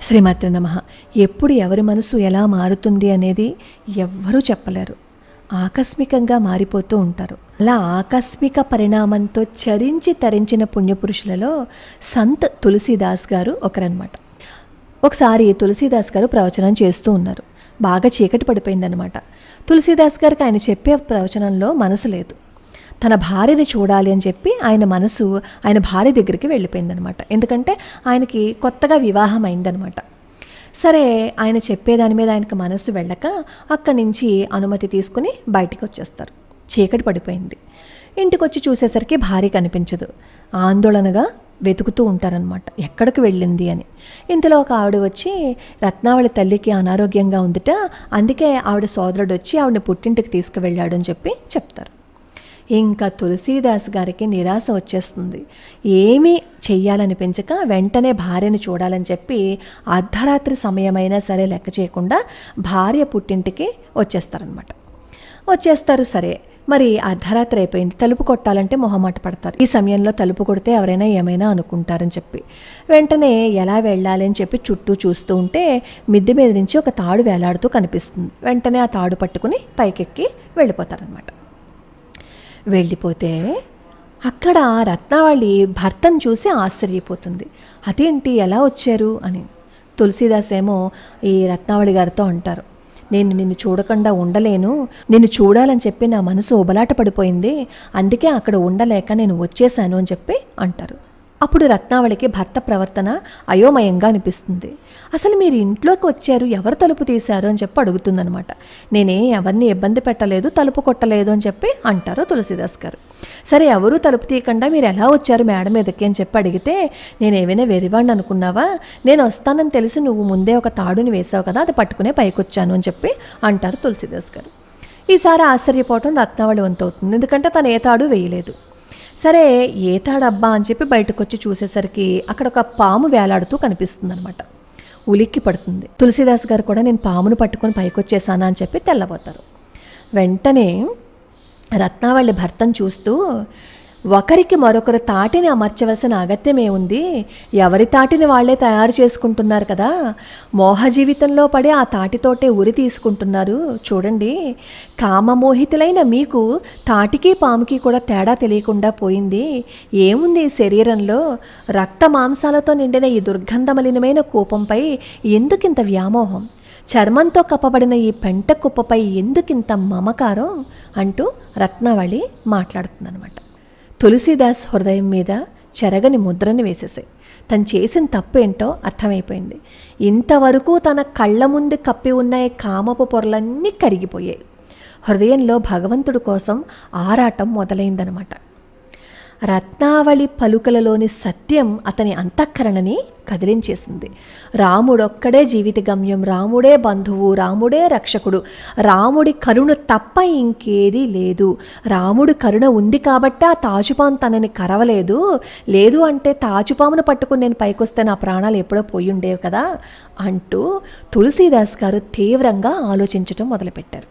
శ్రీమాత్రే నమః. ఎప్పుడు ఎవరి మనసు ఎలా మారుతుంది అనేది ఎవ్వరూ చెప్పలేరు. ఆకస్మికంగా మారిపోతూ ఉంటారు. అలా ఆకస్మిక పరిణామంతో చరించి తరించిన పుణ్యపురుషులలో సంత్ తులసీదాస్ గారు ఒకరనమాట. ఒకసారి తులసీదాస్ గారు ప్రవచనం చేస్తూ ఉన్నారు. బాగా చీకటి పడిపోయిందనమాట. తులసీదాస్ గారికి ఆయన చెప్పే ప్రవచనంలో మనసు లేదు. తన భార్యని చూడాలి అని చెప్పి ఆయన మనసు ఆయన భార్య దగ్గరికి వెళ్ళిపోయిందనమాట. ఎందుకంటే ఆయనకి కొత్తగా వివాహం అయిందనమాట. సరే, ఆయన చెప్పేదాని మీద ఆయనకు మనసు వెళ్ళక అక్కడి నుంచి అనుమతి తీసుకుని బయటికి వచ్చేస్తారు. చీకటి పడిపోయింది. ఇంటికి వచ్చి చూసేసరికి భార్య కనిపించదు. ఆందోళనగా వెతుకుతూ ఉంటారనమాట, ఎక్కడికి వెళ్ళింది అని. ఇంతలో ఒక ఆవిడ వచ్చి, రత్నావళి తల్లికి అనారోగ్యంగా ఉందిట, అందుకే ఆవిడ సోదరుడు వచ్చి ఆవిడని పుట్టింటికి తీసుకువెళ్ళాడు అని చెప్పి చెప్తారు. ఇంకా తులసీదాస్ గారికి నిరాశ వచ్చేస్తుంది. ఏమీ చెయ్యాలనిపించక వెంటనే భార్యను చూడాలని చెప్పి అర్ధరాత్రి సమయమైనా సరే లెక్క చేయకుండా భార్య పుట్టింటికి వచ్చేస్తారనమాట. వచ్చేస్తారు. సరే, మరి అర్ధరాత్రి అయిపోయింది. తలుపు కొట్టాలంటే మొహమాట పడతారు. ఈ సమయంలో తలుపు కొడితే ఎవరైనా ఏమైనా అనుకుంటారని చెప్పి వెంటనే ఎలా వెళ్ళాలి అని చెప్పి చుట్టూ చూస్తూ ఉంటే మిద్దె మీద నుంచి ఒక తాడు వేలాడుతూ కనిపిస్తుంది. వెంటనే ఆ తాడు పట్టుకుని పైకెక్కి వెళ్ళిపోతారనమాట. వెళ్ళిపోతే అక్కడ రత్నావళి భర్తను చూసి ఆశ్చర్యపోతుంది. అదేంటి, ఎలా వచ్చారు అని. తులసీదాస్ ఏమో ఈ రత్నావళి గారితో అంటారు, నేను నిన్ను చూడకుండా ఉండలేను, నిన్ను చూడాలని చెప్పి నా మనసు ఉబలాట పడిపోయింది, అందుకే అక్కడ ఉండలేక నేను వచ్చేసాను అని చెప్పి అంటారు. అప్పుడు రత్నావళికి భర్త ప్రవర్తన అయోమయంగా అనిపిస్తుంది. అసలు మీరు ఇంట్లోకి వచ్చారు, ఎవరు తలుపు తీశారు అని చెప్పి అడుగుతుందనమాట. నేనే ఎవరిని ఇబ్బంది పెట్టలేదు, తలుపు కొట్టలేదు అని చెప్పి అంటారు తులసీదాస్ గారు. సరే, ఎవరూ తలుపు తీయకుండా మీరు ఎలా వచ్చారు మేడ మీదకి అని చెప్పి అడిగితే, నేను ఏమైనా వెరివాడిని అనుకున్నావా, నేను వస్తానని తెలిసి నువ్వు ముందే ఒక తాడుని వేసావు కదా, అది పట్టుకునే పైకి వచ్చాను అని చెప్పి అంటారు తులసీదాస్ గారు. ఈసారి ఆశ్చర్యపోవటం రత్నావళి వంతవుతుంది, ఎందుకంటే తను ఏ తాడు వేయలేదు. సరే, ఏ తాడబ్బా అని చెప్పి బయటకు వచ్చి చూసేసరికి అక్కడ ఒక పాము వేలాడుతూ కనిపిస్తుంది అనమాట. ఉలిక్కి పడుతుంది. తులసీదాస్ గారు కూడా నేను పామును పట్టుకొని పైకి వచ్చేసానా అని చెప్పి తెల్లబోతారు. వెంటనే రత్నావళి భర్తను చూస్తూ, ఒకరికి మరొకరు తాటిని అమర్చవలసిన అగత్యమే ఉంది, ఎవరి తాటిని వాళ్లే తయారు చేసుకుంటున్నారు కదా, మోహ జీవితంలో పడి ఆ తాటితోటే ఉరి తీసుకుంటున్నారు చూడండి. కామమోహితులైన మీకు తాటికి పాముకి కూడా తేడా తెలియకుండా పోయింది. ఏముంది ఈ శరీరంలో, రక్త మాంసాలతో నిండిన ఈ దుర్గంధమలినమైన కూపంపై ఎందుకింత వ్యామోహం, చర్మంతో కప్పబడిన ఈ పెంట కుప్పపై ఎందుకింత మమకారం అంటూ రత్నావళి మాట్లాడుతుందన్నమాట. తులసీదాస్ హృదయం మీద చెరగని ముద్రని వేసేసాయి. తను చేసిన తప్పేంటో అర్థమైపోయింది. ఇంతవరకు తన కళ్ళ ముందు కప్పి ఉన్న కామపు పొరలన్నీ కరిగిపోయాయి. హృదయంలో భగవంతుడి కోసం ఆరాటం మొదలైందనమాట. రత్నావళి పలుకలలోని సత్యం అతని అంతఃకరణని కదిలించేసింది. రాముడొక్కడే జీవిత గమ్యం, రాముడే బంధువు, రాముడే రక్షకుడు, రాముడి కరుణ తప్ప ఇంకేదీ లేదు, రాముడి కరుణ ఉంది కాబట్టి ఆ తాచుపాము తనని కరవలేదు, లేదు అంటే తాచుపామును పట్టుకుని నేను పైకొస్తే నా ప్రాణాలు ఎప్పుడో పోయి ఉండేవి కదా అంటూ తులసీదాస్ గారు తీవ్రంగా ఆలోచించటం మొదలుపెట్టారు.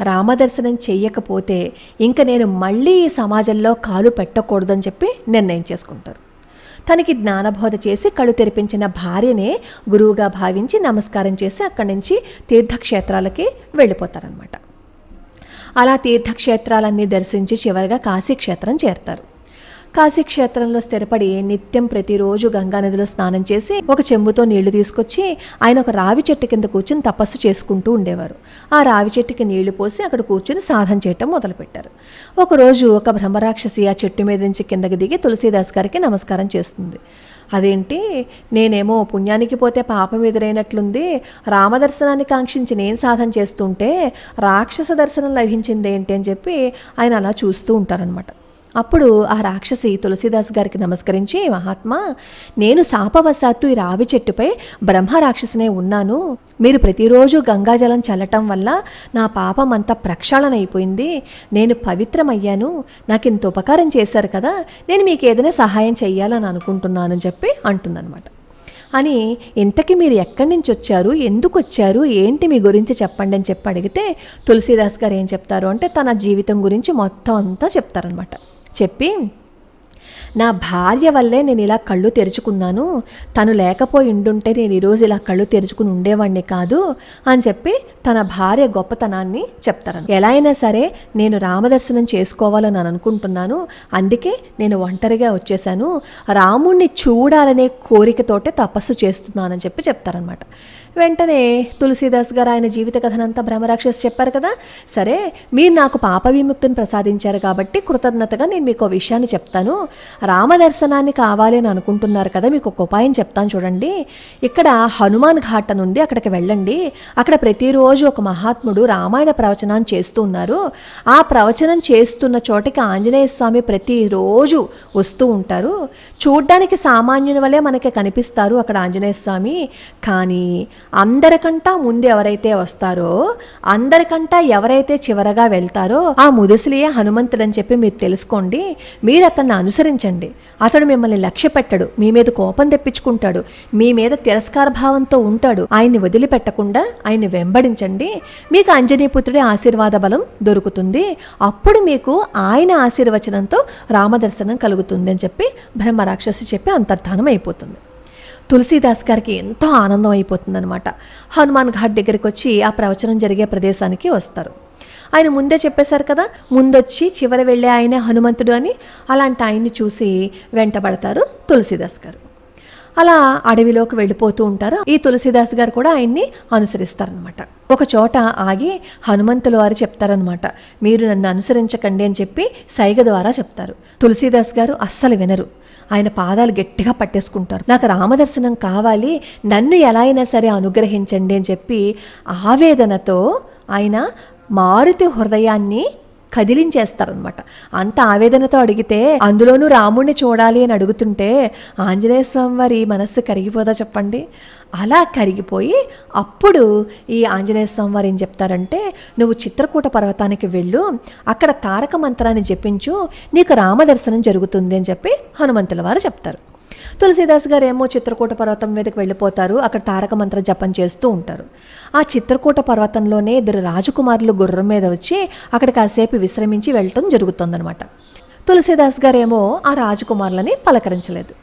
రామదర్శనం చెయ్యకపోతే ఇంక నేను మళ్ళీ ఈ సమాజంలో కాలు పెట్టకూడదని చెప్పి నిర్ణయం చేసుకుంటారు. తనకి జ్ఞానబోధ చేసి కళ్ళు తెరిపించిన భార్యనే గురువుగా భావించి నమస్కారం చేసి అక్కడి నుంచి తీర్థక్షేత్రాలకి వెళ్ళిపోతారనమాట. అలా తీర్థక్షేత్రాలన్నీ దర్శించి చివరిగా కాశీక్షేత్రం చేరతారు. కాశీక్షేత్రంలో స్థిరపడి నిత్యం ప్రతిరోజు గంగానదిలో స్నానం చేసి ఒక చెంబుతో నీళ్లు తీసుకొచ్చి ఆయన ఒక రావి చెట్టు కింద కూర్చుని తపస్సు చేసుకుంటూ ఉండేవారు. ఆ రావి చెట్టుకి నీళ్లు పోసి అక్కడ కూర్చుని సాధన చేయటం మొదలుపెట్టారు. ఒకరోజు ఒక బ్రహ్మరాక్షసి ఆ చెట్టు మీద నుంచి కిందకి దిగి తులసీదాస్ గారికి నమస్కారం చేస్తుంది. అదేంటి, నేనేమో పుణ్యానికి పోతే పాపం ఎదురైనట్లుంది, రామదర్శనాన్ని కాంక్షించి నేను సాధన చేస్తుంటే రాక్షస దర్శనం లభించింది ఏంటి అని చెప్పి ఆయన అలా చూస్తూ ఉంటారనమాట. అప్పుడు ఆ రాక్షసి తులసీదాస్ గారికి నమస్కరించి, మహాత్మా, నేను శాపవశాత్తు ఈ రావి చెట్టుపై బ్రహ్మరాక్షసినే ఉన్నాను, మీరు ప్రతిరోజు గంగాజలం చల్లటం వల్ల నా పాపం అంతా ప్రక్షాళన అయిపోయింది, నేను పవిత్రమయ్యాను, నాకు ఇంత ఉపకారం చేశారు కదా, నేను మీకు ఏదైనా సహాయం చెయ్యాలని అనుకుంటున్నానని చెప్పి అంటుందన్నమాట. అని ఇంతకీ మీరు ఎక్కడి నుంచి వచ్చారు, ఎందుకు వచ్చారు, ఏంటి మీ గురించి చెప్పండి అని చెప్పి అడిగితే తులసీదాస్ గారు ఏం చెప్తారు అంటే తన జీవితం గురించి మొత్తం అంతా చెప్తారనమాట. చెప్పి నా భార్య వల్లే నేను ఇలా కళ్ళు తెరుచుకున్నాను, తను లేకపోయి ఉండుంటే నేను ఈరోజు ఇలా కళ్ళు తెరుచుకుని ఉండేవాడిని కాదు అని చెప్పి తన భార్య గొప్పతనాన్ని చెప్తారని. ఎలా అయినా సరే నేను రామదర్శనం చేసుకోవాలని అనుకుంటున్నాను, అందుకే నేను ఒంటరిగా వచ్చేసాను, రాముణ్ణి చూడాలనే కోరికతోటే తపస్సు చేస్తున్నానని చెప్పి చెప్తారనమాట. వెంటనే తులసీదాస్ గారు ఆయన జీవిత కథనంతా బ్రహ్మరాక్షసి చెప్పారు కదా, సరే మీరు నాకు పాప విముక్తిని ప్రసాదించారు కాబట్టి కృతజ్ఞతగా నేను మీకు విషయాన్ని చెప్తాను. రామదర్శనాన్ని కావాలి అని అనుకుంటున్నారు కదా, మీకు ఒక ఉపాయం చెప్తాను చూడండి. ఇక్కడ హనుమాన్ ఘాట్ అని ఉంది, అక్కడికి వెళ్ళండి. అక్కడ ప్రతిరోజు ఒక మహాత్ముడు రామాయణ ప్రవచనాన్ని చేస్తూ ఉన్నారు. ఆ ప్రవచనం చేస్తున్న చోటికి ఆంజనేయ స్వామి ప్రతిరోజు వస్తూ ఉంటారు. చూడ్డానికి సామాన్యుని వలె మనకి కనిపిస్తారు అక్కడ ఆంజనేయ స్వామి. కానీ అందరికంటా ముందు ఎవరైతే వస్తారో, అందరికంటా ఎవరైతే చివరగా వెళ్తారో ఆ ముదుసిలియే హనుమంతుడని చెప్పి మీరు తెలుసుకోండి. మీరు అతన్ని అనుసరించండి. అతడు మిమ్మల్ని లక్ష్య పెట్టడు, మీ మీద కోపం తెప్పించుకుంటాడు, మీ మీద తిరస్కార భావంతో ఉంటాడు. ఆయన్ని వదిలిపెట్టకుండా ఆయన్ని వెంబడించండి. మీకు అంజనీపుత్రుడి ఆశీర్వాద బలం దొరుకుతుంది. అప్పుడు మీకు ఆయన ఆశీర్వచనంతో రామదర్శనం కలుగుతుంది అని చెప్పి బ్రహ్మరాక్షసి చెప్పి అంతర్ధానం అయిపోతుంది. తులసీదాస్ గారికి ఎంతో ఆనందం అయిపోతుంది అనమాట. హనుమాన్ ఘాట్ దగ్గరికి వచ్చి ఆ ప్రవచనం జరిగే ప్రదేశానికి వస్తారు. ఆయన ముందే చెప్పేశారు కదా, ముందొచ్చి చివరి వెళ్ళే ఆయనే హనుమంతుడు అని. అలాంటి ఆయన్ని చూసి వెంటబడతారు తులసీదాస్ గారు. అలా అడవిలోకి వెళ్ళిపోతూ ఉంటారు. ఈ తులసీదాస్ గారు కూడా ఆయన్ని అనుసరిస్తారనమాట. ఒక చోట ఆగి హనుమంతుల వారు చెప్తారనమాట, మీరు నన్ను అనుసరించకండి అని చెప్పి సైగ ద్వారా చెప్తారు. తులసీదాస్ గారు అస్సలు వినరు. ఆయన పాదాలు గట్టిగా పట్టేసుకుంటారు. నాకు రామదర్శనం కావాలి, నన్ను ఎలా అయినా సరే అనుగ్రహించండి అని చెప్పి ఆవేదనతో ఆయన మారుతి హృదయాన్ని కదిలించేస్తారనమాట. అంత ఆవేదనతో అడిగితే, అందులోనూ రాముణ్ణి చూడాలి అని అడుగుతుంటే ఆంజనేయ స్వామి వారి మనస్సు కరిగిపోదా చెప్పండి. అలా కరిగిపోయి అప్పుడు ఈ ఆంజనేయ స్వామి వారు ఏం చెప్తారంటే, నువ్వు చిత్రకూట పర్వతానికి వెళ్ళు, అక్కడ తారక మంత్రాన్ని జపించు, నీకు రామదర్శనం జరుగుతుంది అని చెప్పి హనుమంతుల వారు చెప్తారు. తులసీదాస్ గారు ఏమో చిత్రకూట పర్వతం మీదకి వెళ్ళిపోతారు. అక్కడ తారక మంత్ర జపం చేస్తూ ఉంటారు. ఆ చిత్రకూట పర్వతంలోనే 2 రాజకుమారులు గుర్రం మీద వచ్చి అక్కడ కాసేపు విశ్రమించి వెళ్ళటం జరుగుతుందనమాట. తులసీదాస్ గారు ఏమో ఆ రాజకుమారులని పలకరించలేదు.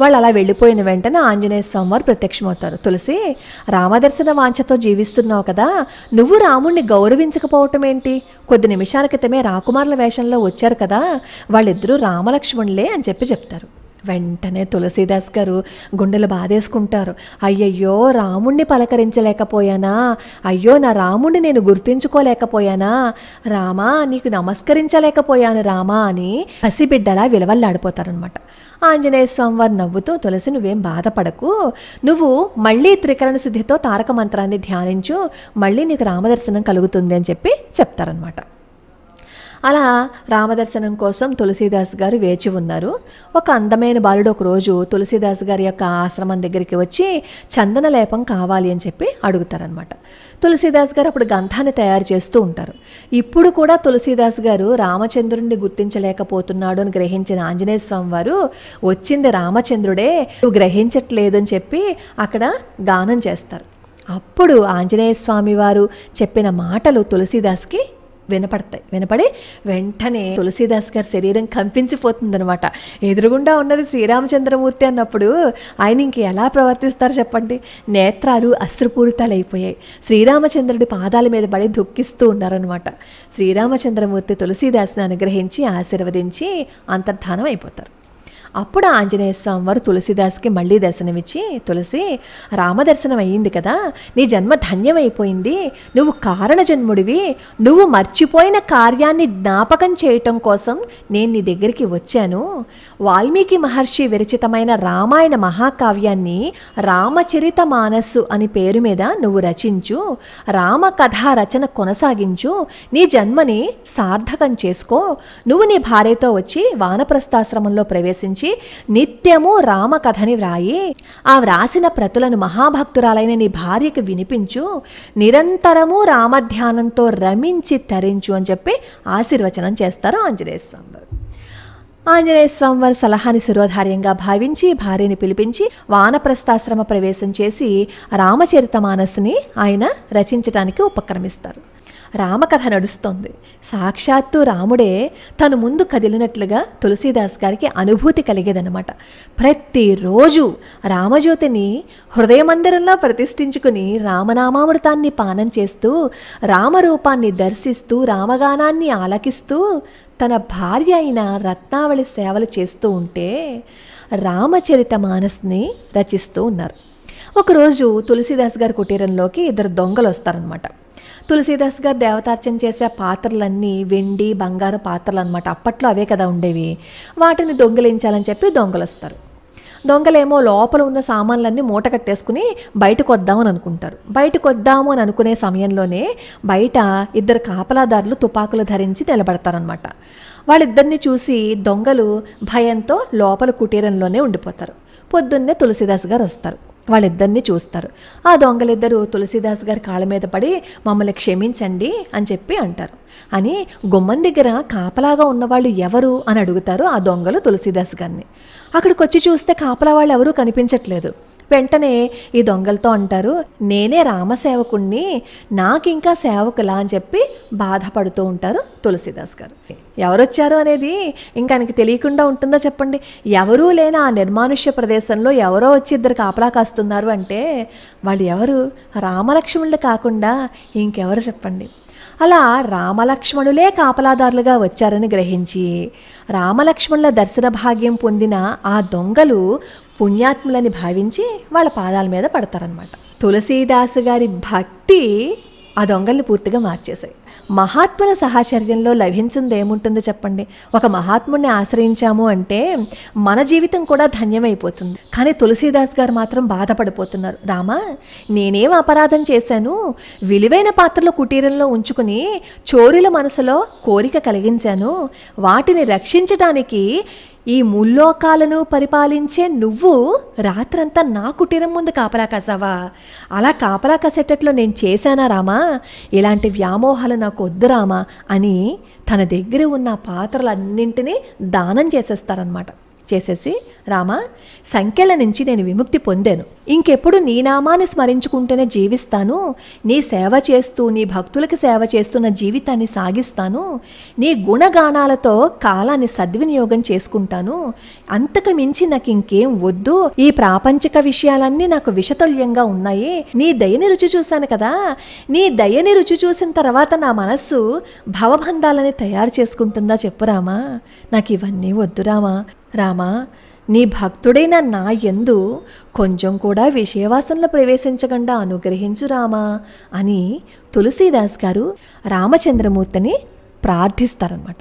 వాళ్ళు అలా వెళ్ళిపోయిన వెంటనే ఆంజనేయ స్వామి వారు ప్రత్యక్షమవుతారు. తులసి, రామదర్శన వాంఛతో జీవిస్తున్నావు కదా, నువ్వు రాముణ్ణి గౌరవించకపోవటం ఏంటి? కొద్ది నిమిషాల క్రితమే రాకుమారుల వేషంలో వచ్చారు కదా, వాళ్ళిద్దరూ రామలక్ష్మణులే అని చెప్పి చెప్తారు. వెంటనే తులసీదాస్ గారు గుండెలు బాధేసుకుంటారు. అయ్యయ్యో, రాముణ్ణి పలకరించలేకపోయానా, అయ్యో నా రాముణ్ణి నేను గుర్తించుకోలేకపోయానా, రామా నీకు నమస్కరించలేకపోయాను రామా అని పసిబిడ్డలా విలవల్లాడిపోతారనమాట. ఆంజనేయ స్వామి వారు నవ్వుతూ, తులసి నువ్వేం బాధపడకు, నువ్వు మళ్ళీ త్రికరణ శుద్ధితో తారక మంత్రాన్ని ధ్యానించు, మళ్ళీ నీకు రామదర్శనం కలుగుతుంది అని చెప్పి చెప్తారనమాట. అలా రామదర్శనం కోసం తులసీదాస్ గారు వేచి ఉన్నారు. ఒక అందమైన బాలుడు ఒకరోజు తులసీదాస్ గారి యొక్క ఆశ్రమం దగ్గరికి వచ్చి చందన లేపం కావాలి అని చెప్పి అడుగుతారనమాట. తులసీదాస్ గారు అప్పుడు గంధాన్ని తయారు చేస్తూ ఉంటారు. ఇప్పుడు కూడా తులసీదాస్ గారు రామచంద్రుడిని గుర్తించలేకపోతున్నాడు అని గ్రహించిన ఆంజనేయ స్వామి వారు, వచ్చింది రామచంద్రుడే, నువ్వు గ్రహించట్లేదు అని చెప్పి అక్కడ గానం చేస్తారు. అప్పుడు ఆంజనేయ స్వామి వారు చెప్పిన మాటలు తులసీదాస్కి వినపడి వెంటనే తులసీదాస్ గారి శరీరం కంపించిపోతుందనమాట. ఎదురుగుండా ఉన్నది శ్రీరామచంద్రమూర్తి అన్నప్పుడు ఆయన ఇంక ఎలా ప్రవర్తిస్తారు చెప్పండి. నేత్రాలు అశ్రుపూరితాలైపోయాయి. శ్రీరామచంద్రుడి పాదాల మీద పడి దుఃఖిస్తూ ఉన్నారనమాట. శ్రీరామచంద్రమూర్తి తులసీదాస్ని అనుగ్రహించి ఆశీర్వదించి అంతర్ధానం అయిపోతారు. అప్పుడు ఆంజనేయ స్వామి వారు తులసీదాస్కి మళ్ళీ దర్శనమిచ్చి, తులసి, రామదర్శనం అయ్యింది కదా, నీ జన్మ ధన్యమైపోయింది, నువ్వు కారణ జన్ముడివి, నువ్వు మర్చిపోయిన కార్యాన్ని జ్ఞాపకం చేయటం కోసం నేను నీ దగ్గరికి వచ్చాను. వాల్మీకి మహర్షి విరచితమైన రామాయణ మహాకావ్యాన్ని రామచరిత మానస్సు అని పేరు మీద నువ్వు రచించు, రామకథా రచన కొనసాగించు, నీ జన్మని సార్థకం చేసుకో, నువ్వు నీ భార్యతో వచ్చి వానప్రస్థాశ్రమంలో ప్రవేశించి నిత్యము రామకథని వ్రాయి, ఆ వ్రాసిన ప్రతులను మహాభక్తురాలైన నీ భార్యకి వినిపించు, నిరంతరము రామధ్యానంతో రమించి తరించు అని చెప్పి ఆశీర్వచనం చేస్తారు ఆంజనేయ స్వామి వారు. ఆంజనేయ స్వామి వారి సలహాని శిరోధార్యంగా భావించి భార్యని పిలిపించి వానప్రస్థాశ్రమ ప్రవేశం చేసి రామచరిత మానస్ని ఆయన రచించడానికి ఉపక్రమిస్తారు. రామకథ నడుస్తోంది. సాక్షాత్తు రాముడే తను ముందు కదిలినట్లుగా తులసీదాస్ గారికి అనుభూతి కలిగేదన్నమాట. ప్రతిరోజు రామజ్యోతిని హృదయమందిరంలో ప్రతిష్ఠించుకుని రామనామామృతాన్ని పానం చేస్తూ, రామరూపాన్ని దర్శిస్తూ, రామగానాన్ని ఆలకిస్తూ తన భార్య అయిన రత్నావళి సేవలు చేస్తూ ఉంటే రామచరిత మానస్ని రచిస్తూ ఉన్నారు. ఒకరోజు తులసీదాస్ గారి కుటీరంలోకి 2 దొంగలు వస్తారనమాట. తులసీదాస్ గారు దేవతార్చన చేసే పాత్రలన్నీ వెండి బంగారు పాత్రలు అనమాట. అప్పట్లో అవే కదా ఉండేవి. వాటిని దొంగిలించాలని చెప్పి దొంగలు వస్తారు. దొంగలేమో లోపల ఉన్న సామాన్లన్నీ మూట కట్టేసుకుని బయటకు వద్దామని అనుకుంటారు. బయటకు వద్దాము అని అనుకునే సమయంలోనే బయట 2 కాపలాదారులు తుపాకులు ధరించి నిలబడతారనమాట. వాళ్ళిద్దరిని చూసి దొంగలు భయంతో లోపల కుటీరంలోనే ఉండిపోతారు. పొద్దున్నే తులసీదాస్ గారు వస్తారు. వాళ్ళిద్దరిని చూస్తారు. ఆ దొంగలిద్దరూ తులసీదాస్ గారి కాళ్ళ మీద పడి మమ్మల్ని క్షమించండి అని చెప్పి అంటారు. అని గుమ్మం దగ్గర కాపలాగా ఉన్నవాళ్ళు ఎవరు అని అడుగుతారు ఆ దొంగలు తులసీదాస్ గారిని. అక్కడికి వచ్చి చూస్తే కాపలా వాళ్ళు ఎవరూ కనిపించట్లేదు. వెంటనే ఈ దొంగలతో అంటారు, నేనే రామసేవకుణ్ణి, నాకింకా సేవకులా అని చెప్పి బాధపడుతూ ఉంటారు తులసీదాస్ గారు. ఎవరొచ్చారు అనేది ఇంకా ఆయనకి తెలియకుండా ఉంటుందో చెప్పండి? ఎవరూ లేని ఆ నిర్మానుష్య ప్రదేశంలో ఎవరో వచ్చి 2 కాపలా కాస్తున్నారు అంటే వాళ్ళు ఎవరు? రామలక్ష్మణులు కాకుండా ఇంకెవరు చెప్పండి? అలా రామలక్ష్మణులే కాపలాదారులుగా వచ్చారని గ్రహించి రామలక్ష్మణుల దర్శన భాగ్యం పొందిన ఆ దొంగలు పుణ్యాత్ములని భావించి వాళ్ళ పాదాల మీద పడతారనమాట. తులసీదాసు గారి భక్తి ఆ దొంగల్ని పూర్తిగా మార్చేశాయి. మహాత్ముల సహచర్యంలో లభించింది ఏముంటుందో చెప్పండి? ఒక మహాత్ముడిని ఆశ్రయించాము అంటే మన జీవితం కూడా ధన్యమైపోతుంది. కానీ తులసీదాస్ గారు మాత్రం బాధపడిపోతున్నారు. రామా, నేనేం అపరాధం చేశాను? విలువైన పాత్రలు కుటీరంలో ఉంచుకుని చోరుల మనసులో కోరిక కలిగించాను. వాటిని రక్షించడానికి ఈ ముల్లోకాలను పరిపాలించే నువ్వు రాత్రంతా నా కుటీరం ముందు కాపలా కాసావా? అలా కాపలా కాసేటట్లు నేను చేశానా రామా? ఇలాంటి వ్యామోహాలు నాకు వద్దు రామా అని తన దగ్గర ఉన్న పాత్రలన్నింటినీ దానం చేసేస్తారనమాట. చేసేసి, రామా, సంఖ్యల నుంచి నేను విముక్తి పొందాను. ఇంకెప్పుడు నీ నామాన్ని స్మరించుకుంటూనే జీవిస్తాను. నీ సేవ చేస్తూ, నీ భక్తులకి సేవ చేస్తూ నా జీవితాన్ని సాగిస్తాను. నీ గుణగానాలతో కాలాన్ని సద్వినియోగం చేసుకుంటాను. అంతకు మించి నాకు ఇంకేం వద్దు. ఈ ప్రాపంచిక విషయాలన్నీ నాకు విషతుల్యంగా ఉన్నాయి. నీ దయని రుచి చూశాను కదా. నీ దయని రుచి చూసిన తర్వాత నా మనస్సు భవబంధాలని తయారు చేసుకుంటుందా చెప్పు రామా? నాకు ఇవన్నీ వద్దు రామా. రామా, నీ భక్తుడైన నా యందు కొంచెం కూడా విషయవాసనలో ప్రవేశించకుండా అనుగ్రహించు రామా అని తులసీదాస్ గారు రామచంద్రమూర్తిని ప్రార్థిస్తారనమాట.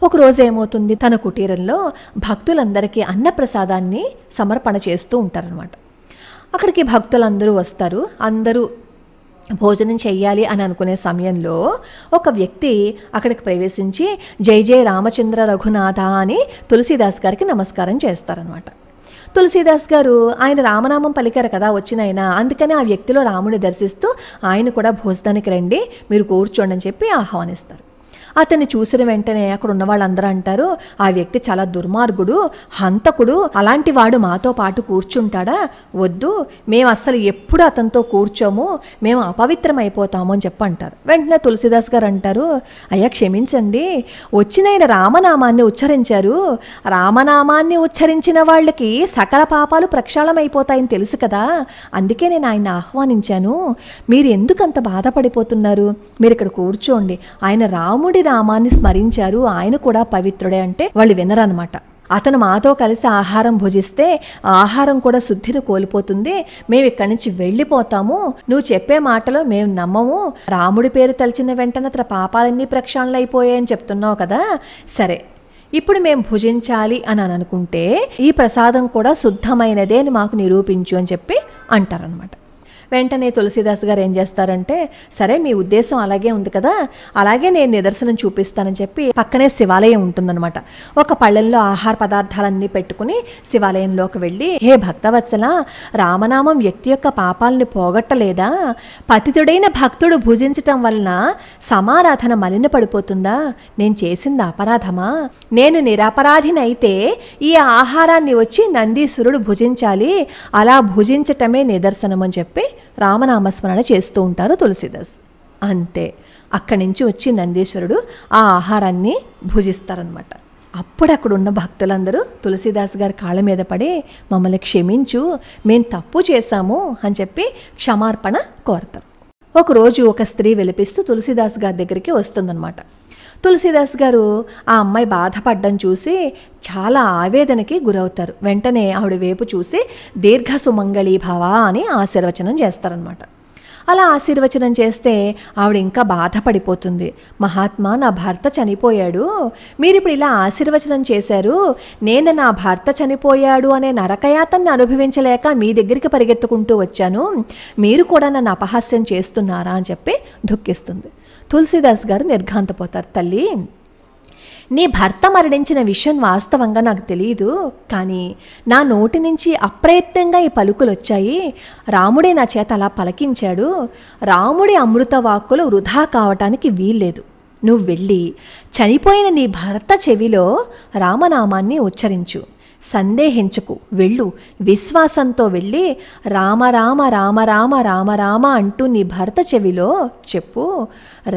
ఒకరోజు ఏమవుతుంది, తన కుటీరంలో భక్తులందరికీ అన్నప్రసాదాన్ని సమర్పణ చేస్తూ ఉంటారనమాట. అక్కడికి భక్తులందరూ వస్తారు. అందరూ భోజనం చెయ్యాలి అని అనుకునే సమయంలో ఒక వ్యక్తి అక్కడికి ప్రవేశించి జై జై రామచంద్ర రఘునాథ అని తులసీదాస్ గారికి నమస్కారం చేస్తారనమాట. తులసీదాస్ గారు ఆయన రామనామం పలికారు కదా వచ్చిన ఆయన, అందుకని ఆ వ్యక్తిలో రాముని దర్శిస్తూ ఆయన కూడా భోజనానికి రండి, మీరు కూర్చోండి అని చెప్పి ఆహ్వానిస్తారు. అతన్ని చూసిన వెంటనే అక్కడ ఉన్న వాళ్ళందరూ అంటారు, ఆ వ్యక్తి చాలా దుర్మార్గుడు, హంతకుడు, అలాంటి వాడు మాతో పాటు కూర్చుంటాడా? వద్దు, మేము అస్సలు ఎప్పుడు అతనితో కూర్చోము, మేము అపవిత్రం అయిపోతాము అని చెప్పి అంటారు. వెంటనే తులసీదాస్ గారు అంటారు, అయ్యా క్షమించండి, వచ్చిన ఆయన రామనామాన్ని ఉచ్చరించారు. రామనామాన్ని ఉచ్చరించిన వాళ్ళకి సకల పాపాలు ప్రక్షాళమైపోతాయని తెలుసు కదా, అందుకే నేను ఆయన్ని ఆహ్వానించాను. మీరు ఎందుకు అంత బాధపడిపోతున్నారు? మీరు ఇక్కడ కూర్చోండి, ఆయన రాముడి రామాన్ని స్మరించారు, ఆయన కూడా పవిత్రుడే అంటే వాళ్ళు వినరనమాట. అతను మాతో కలిసి ఆహారం భుజిస్తే ఆహారం కూడా శుద్ధిని కోల్పోతుంది, మేము ఇక్కడి నుంచి వెళ్ళిపోతాము, నువ్వు చెప్పే మాటలో మేము నమ్మము, రాముడి పేరు తలిచిన వెంటనే అతని పాపాలన్నీ ప్రక్షాళన అయిపోయాయని చెప్తున్నావు కదా, సరే ఇప్పుడు మేము భుజించాలి అని అనుకుంటే ఈ ప్రసాదం కూడా శుద్ధమైనదే అని మాకు నిరూపించు అని చెప్పి అంటారనమాట. వెంటనే తులసీదాస్ గారు ఏం చేస్తారంటే, సరే మీ ఉద్దేశం అలాగే ఉంది కదా, అలాగే నేను నిదర్శనం చూపిస్తానని చెప్పి పక్కనే శివాలయం ఉంటుందన్నమాట. ఒక పళ్ళెంలో ఆహార పదార్థాలన్నీ పెట్టుకుని శివాలయంలోకి వెళ్ళి, హే భక్తవత్సల, రామనామం వ్యక్తి యొక్క పాపాలని పోగొట్టలేదా? పతితుడైన భక్తుడు భుజించటం వలన సమారాధన మలిన పడిపోతుందా? నేను చేసింది అపరాధమా? నేను నిరపరాధినైతే ఈ ఆహారాన్ని వచ్చి నందీశ్వరుడు భుజించాలి, అలా భుజించటమే నిదర్శనం అని చెప్పి రామనామస్మరణ చేస్తూ ఉంటారు తులసీదాస్. అంతే. అక్కడి నుంచి వచ్చి నందీశ్వరుడు ఆ ఆహారాన్ని భుజిస్తారనమాట. అప్పుడు అక్కడున్న భక్తులందరూ తులసీదాస్ గారి కాళ్ళ మీద పడి మమ్మల్ని క్షమించు, మేము తప్పు చేశాము అని చెప్పి క్షమార్పణ కోరతారు. ఒకరోజు ఒక స్త్రీ విలపిస్తూ తులసీదాస్ గారి దగ్గరికి వస్తుందన్నమాట. తులసీదాస్ గారు ఆ అమ్మాయి బాధపడ్డం చూసి చాలా ఆవేదనకి గురవుతారు. వెంటనే ఆవిడ వైపు చూసి దీర్ఘ సుమంగళీ భవ అని ఆశీర్వచనం చేస్తారనమాట. అలా ఆశీర్వచనం చేస్తే ఆవిడ ఇంకా బాధపడిపోతుంది. మహాత్మా, నా భర్త చనిపోయాడు, మీరు ఇప్పుడు ఇలా ఆశీర్వచనం చేశారు, నేను నా భర్త చనిపోయాడు అనే నరకయాతన్ని అనుభవించలేక మీ దగ్గరికి పరిగెత్తుకుంటూ వచ్చాను, మీరు కూడా నన్ను అపహాస్యం చేస్తున్నారా అని చెప్పి దుఃఖిస్తుంది. తులసీదాస్ గారు నిర్ఘాంతపోతారు. తల్లి, నీ భర్త మరణించిన విషయం వాస్తవంగా నాకు తెలియదు, కానీ నా నోటి నుంచి అప్రయత్నంగా ఈ పలుకులు వచ్చాయి. రాముడే నా చేత అలా పలికించాడు. రాముడి అమృత వాక్కులు వృధా కావటానికి వీల్లేదు. నువ్వు వెళ్ళి చనిపోయిన నీ భర్త చెవిలో రామనామాన్ని ఉచ్చరించు, సందేహించకు, వెళ్ళు. విశ్వాసంతో వెళ్ళి రామ రామ రామ రామ రామ రామ అంటూ నీ భర్త చెవిలో చెప్పు,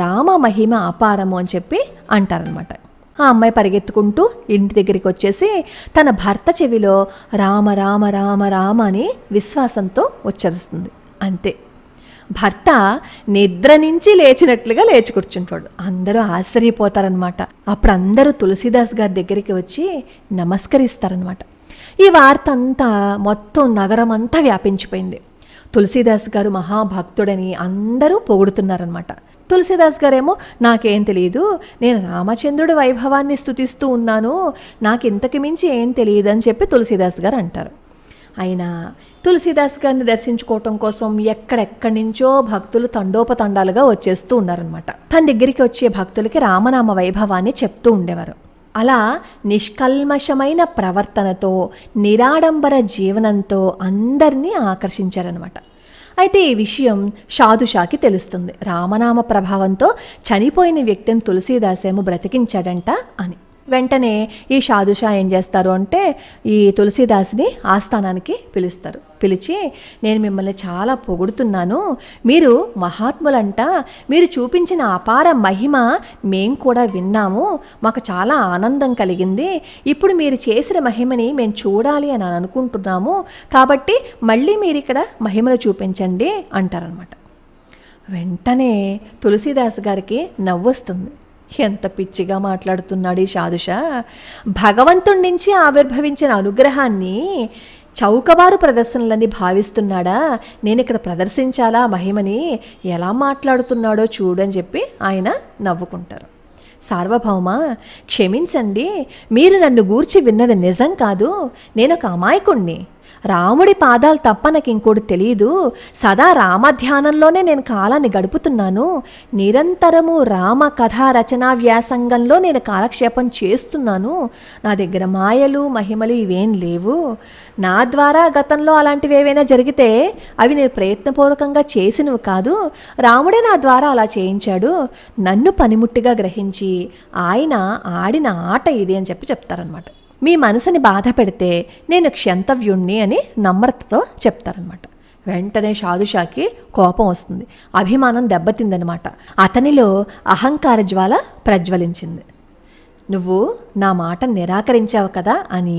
రామ మహిమ అపారము అని చెప్పి అంటారనమాట. ఆ అమ్మాయి పరిగెత్తుకుంటూ ఇంటి దగ్గరికి వచ్చేసి తన భర్త చెవిలో రామ రామ రామ రామ అని విశ్వాసంతో ఉచ్చరిస్తుంది. అంతే, భర్త నిద్ర నుంచి లేచినట్లుగా లేచి కూర్చుంటాడు. అందరూ ఆశ్చర్యపోతారనమాట. అప్పుడు అందరూ తులసీదాస్ గారి దగ్గరికి వచ్చి నమస్కరిస్తారనమాట. ఈ వార్త అంతా మొత్తం నగరం అంతా వ్యాపించిపోయింది. తులసీదాస్ గారు మహాభక్తుడని అందరూ పొగుడుతున్నారనమాట. తులసీదాస్ గారేమో నాకేం తెలియదు, నేను రామచంద్రుడి వైభవాన్ని స్తుతిస్తూ ఉన్నాను, నాకు ఇంతకు మించి ఏం తెలియదు అని చెప్పి తులసీదాస్ గారు అంటారు. అయినా తులసీదాస్ గారిని దర్శించుకోవటం కోసం ఎక్కడెక్కడి నుంచో భక్తులు తండోపతండాలుగా వచ్చేస్తూ ఉన్నారనమాట. తన దగ్గరికి వచ్చే భక్తులకి రామనామ వైభవాన్ని చెప్తూ ఉండేవారు. అలా నిష్కల్మషమైన ప్రవర్తనతో నిరాడంబర జీవనంతో అందరినీ ఆకర్షించారనమాట. అయితే ఈ విషయం షాదుషాకి తెలుస్తుంది. రామనామ ప్రభావంతో చనిపోయిన వ్యక్తిని తులసీదాసేమో బ్రతికించాడంట అని. వెంటనే ఈ షాదుషా ఏం చేస్తారు అంటే ఈ తులసీదాస్ని ఆస్థానానికి పిలుస్తారు. పిలిచి, నేను మిమ్మల్ని చాలా పొగుడుతున్నాను, మీరు మహాత్ములంట, మీరు చూపించిన అపార మహిమ మేం కూడా విన్నాము, మాకు చాలా ఆనందం కలిగింది, ఇప్పుడు మీరు చేసిన మహిమని మేము చూడాలి అని అనుకుంటున్నాము, కాబట్టి మళ్ళీ మీరు ఇక్కడ మహిమను చూపించండి అంటారనమాట. వెంటనే తులసీదాస్ గారికి నవ్వొస్తుంది. ఎంత పిచ్చిగా మాట్లాడుతున్నాడు ఈ షాదుషా, భగవంతుడి నుంచి ఆవిర్భవించిన అనుగ్రహాన్ని చౌకబారు ప్రదర్శనలని భావిస్తున్నాడా, నేను ఇక్కడ ప్రదర్శించాలా మహిమని, ఎలా మాట్లాడుతున్నాడో చూడని చెప్పి ఆయన నవ్వుకుంటారు. సార్వభౌమ, క్షమించండి, మీరు నన్ను గూర్చి విన్నది నిజం కాదు, నేను ఒక అమాయకుణ్ణి, రాముడి పాదాలు తప్ప నాకు ఇంకోటి తెలియదు, సదా రామధ్యానంలోనే నేను కాలాన్ని గడుపుతున్నాను, నిరంతరము రామ కథా రచనా వ్యాసంగంలో నేను కాలక్షేపం చేస్తున్నాను, నా దగ్గర మాయలు మహిమలు ఇవేం లేవు, నా ద్వారా గతంలో అలాంటివి ఏవైనా జరిగితే అవి నేను ప్రయత్నపూర్వకంగా చేసినవి కాదు, రాముడే నా ద్వారా అలా చేయించాడు, నన్ను పనిముట్టిగా గ్రహించి ఆయన ఆడిన ఆట ఇది అని చెప్పి చెప్తారనమాట. మీ మనసుని బాధ పెడితే నేను క్షంతవ్యుణ్ణి అని నమ్రతతో చెప్తారనమాట. వెంటనే షాదుషాకి కోపం వస్తుంది, అభిమానం దెబ్బతిందనమాట. అతనిలో అహంకార జ్వాల ప్రజ్వలించింది. నువ్వు నా మాట నిరాకరించావు కదా అని,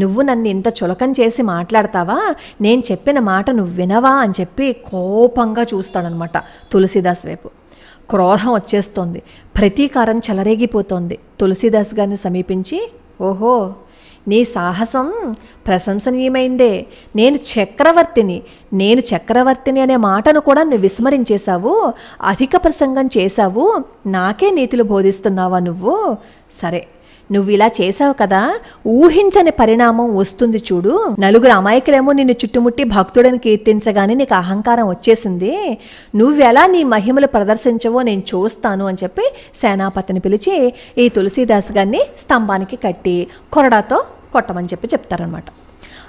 నువ్వు నన్ను ఇంత చులకం చేసి మాట్లాడతావా, నేను చెప్పిన మాట నువ్వు వినవా అని చెప్పి కోపంగా చూస్తాడనమాట తులసీదాస్ వైపు. క్రోధం వచ్చేస్తోంది, ప్రతీకారం చెలరేగిపోతోంది. తులసీదాస్ గారిని సమీపించి, ఓహో, నీ సాహసం ప్రశంసనీయమైందే, నేను చక్రవర్తిని అనే మాటను కూడా నువ్వు విస్మరించేశావు, అధిక ప్రసంగం చేశావు, నాకే నీతులు బోధిస్తున్నావా నువ్వు, సరే నువ్వు ఇలా చేసావు కదా, ఊహించని పరిణామం వస్తుంది చూడు, నలుగురు అమాయకులేమో నిన్ను చుట్టుముట్టి భక్తుడని కీర్తించగానే నీకు అహంకారం వచ్చేసింది, నువ్వెలా నీ మహిమలు ప్రదర్శించవో నేను చూస్తాను అని చెప్పి సేనాపతిని పిలిచి ఈ తులసీదాస్ గారిని స్తంభానికి కట్టి కొరడాతో కొట్టమని చెప్పి చెప్తారనమాట.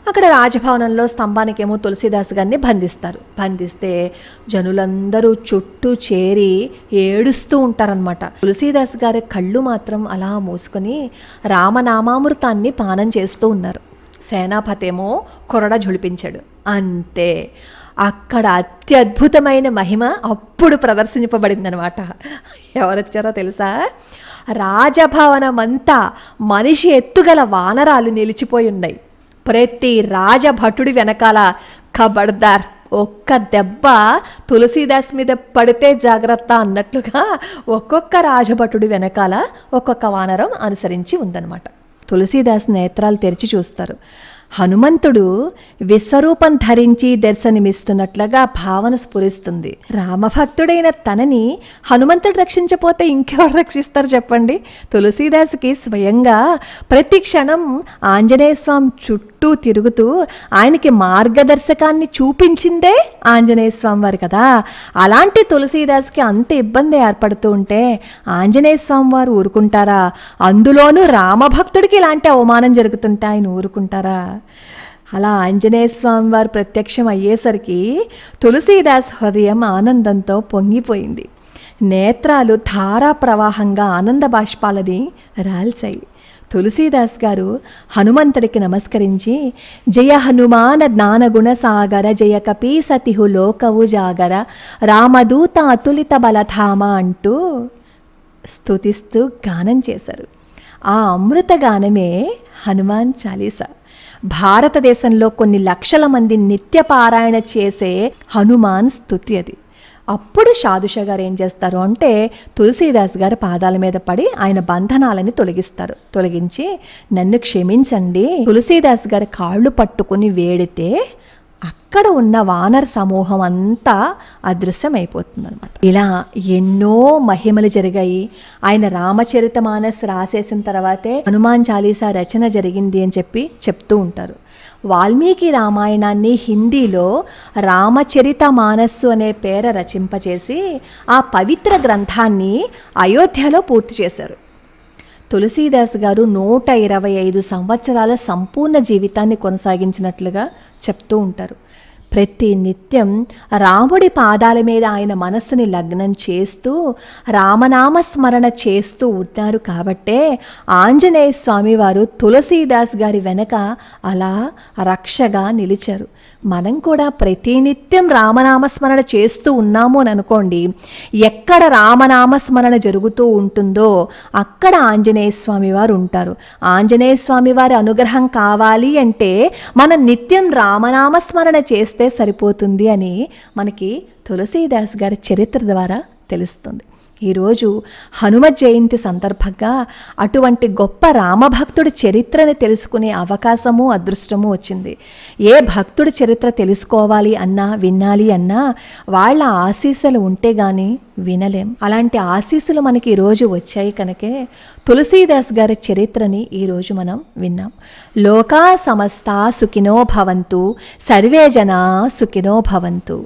అక్కడ రాజభవనంలో స్తంభానికేమో తులసీదాస్ గారిని బంధిస్తారు. బంధిస్తే జనులందరూ చుట్టూ చేరి ఏడుస్తూ ఉంటారనమాట. తులసీదాస్ గారి కళ్ళు మాత్రం అలా మూసుకొని రామనామామృతాన్ని పానం చేస్తూ ఉన్నారు. సేనాపతేమో కొరడ ఝుళిపించాడు. అంతే, అక్కడ అత్యద్భుతమైన మహిమ అప్పుడు ప్రదర్శింపబడిందనమాట. ఎవరొచ్చారో తెలుసా? రాజభవనమంతా మనిషి ఎత్తుగల వానరాలు నిలిచిపోయి ఉన్నాయి. ప్రతి రాజభటుడి వెనకాల ఖబర్దార్, ఒక్క దెబ్బ తులసీదాస్ మీద పడితే జాగ్రత్త అన్నట్లుగా ఒక్కొక్క రాజభటుడి వెనకాల ఒక్కొక్క వానరం అనుసరించి ఉందన్నమాట. తులసీదాస్ నేత్రాలు తెరిచి చూస్తారు. హనుమంతుడు విశ్వరూపం ధరించి దర్శనమిస్తున్నట్లుగా భావన స్ఫురిస్తుంది. రామభక్తుడైన తనని హనుమంతుడు రక్షించపోతే ఇంకెవరు రక్షిస్తారు చెప్పండి? తులసీదాస్కి స్వయంగా ప్రతి క్షణం ఆంజనేయ స్వామి చుట్టూ తిరుగుతూ ఆయనకి మార్గదర్శకాన్ని చూపించిందే ఆంజనేయ స్వామి వారు కదా. అలాంటి తులసీదాస్కి అంత ఇబ్బంది ఏర్పడుతూ ఉంటే ఆంజనేయ స్వామి వారు ఊరుకుంటారా? అందులోనూ రామభక్తుడికి ఇలాంటి అవమానం జరుగుతుంటే ఆయన ఊరుకుంటారా? అలా ఆంజనేయ స్వామి వారు ప్రత్యక్షం అయ్యేసరికి తులసీదాస్ హృదయం ఆనందంతో పొంగిపోయింది. నేత్రాలు ధారా ప్రవాహంగా ఆనంద బాష్పాలని రాల్చాయి. తులసీదాస్ గారు హనుమంతుడికి నమస్కరించి, జయ హనుమాన జ్ఞానగుణ సాగర, జయ కపీ సతిహు లోకవు జాగర, రామదూత అతులిత బలధామ అంటూ స్తుతిస్తూ గానం చేశారు. ఆ అమృత గానమే హనుమాన్ చాలీసా. భారతదేశంలో కొన్ని లక్షల మంది నిత్య పారాయణ చేసే హనుమాన్ స్తుతి అది. అప్పుడు షాదుషా గారు ఏం చేస్తారు అంటే తులసీదాస్ గారి పాదాల మీద పడి ఆయన బంధనాలని తొలగించి, నన్ను క్షమించండి, తులసీదాస్ గారి కాళ్ళు పట్టుకుని వేడితే అక్కడ ఉన్న వానర సమూహం అంతా అదృశ్యమైపోతుందన్నమాట. ఇలా ఎన్నో మహిమలు జరిగాయి. ఆయన రామచరితమానస్ రాసేసిన తర్వాతే హనుమాన్ చాలీసా రచన జరిగింది అని చెప్తూ ఉంటారు. వాల్మీకి రామాయణాన్ని హిందీలో రామచరితమానస్సు అనే పేర రచింపచేసి ఆ పవిత్ర గ్రంథాన్ని అయోధ్యలో పూర్తి చేశారు. తులసీదాస్ గారు 125 సంవత్సరాల సంపూర్ణ జీవితాన్ని కొనసాగించినట్లుగా చెప్తూ ఉంటారు. ప్రతి నిత్యం రాముడి పాదాల మీద ఆయన మనస్సుని లగ్నం చేస్తూ రామనామస్మరణ చేస్తూ ఉన్నారు కాబట్టే ఆంజనేయ స్వామి వారు తులసీదాస్ గారి వెనక అలా రక్షగా నిలిచారు. మనం కూడా ప్రతినిత్యం రామనామస్మరణ చేస్తూ ఉన్నాము అని అనుకోండి, ఎక్కడ రామనామస్మరణ జరుగుతూ ఉంటుందో అక్కడ ఆంజనేయ స్వామి వారు ఉంటారు. ఆంజనేయ స్వామి వారి అనుగ్రహం కావాలి అంటే మనం నిత్యం రామనామస్మరణ చేస్తే సరిపోతుంది అని మనకి తులసీదాస్ గారి చరిత్ర ద్వారా తెలుస్తుంది. ఈరోజు హనుమ జయంతి సందర్భంగా అటువంటి గొప్ప రామభక్తుడి చరిత్రని తెలుసుకునే అవకాశము అదృష్టము వచ్చింది. ఏ భక్తుడి చరిత్ర తెలుసుకోవాలి అన్నా వినాలి అన్నా వాళ్ళ ఆశీస్సులు ఉంటే గానీ వినలేం. అలాంటి ఆశీస్సులు మనకి ఈరోజు వచ్చాయి కనుకే తులసీదాస్ గారి చరిత్రని ఈరోజు మనం విన్నాం. లోకా సమస్తా సుఖినో భవంతు, సర్వే జనా సుఖినో భవంతు.